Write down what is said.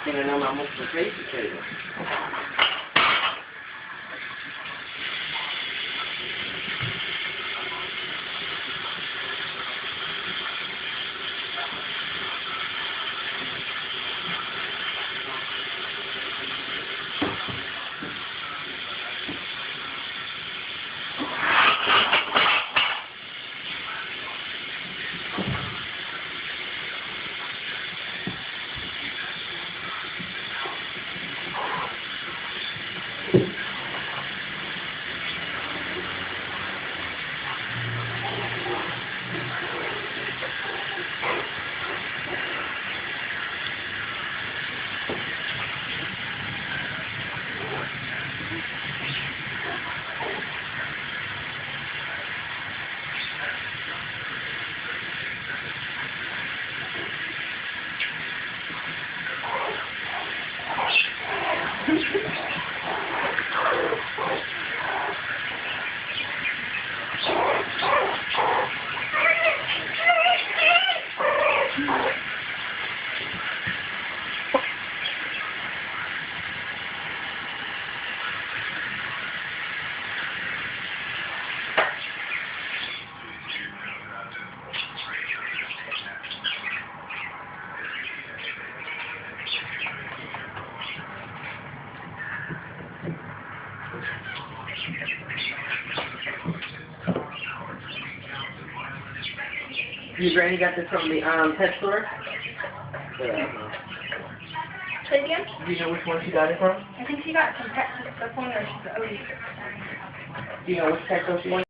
porque nada más mostró Facebook. Your granny got this from the pet store? Yeah. Say again? Do you know which one she got it from? I think she got some pet stuff on there. Do you know which pet store she went?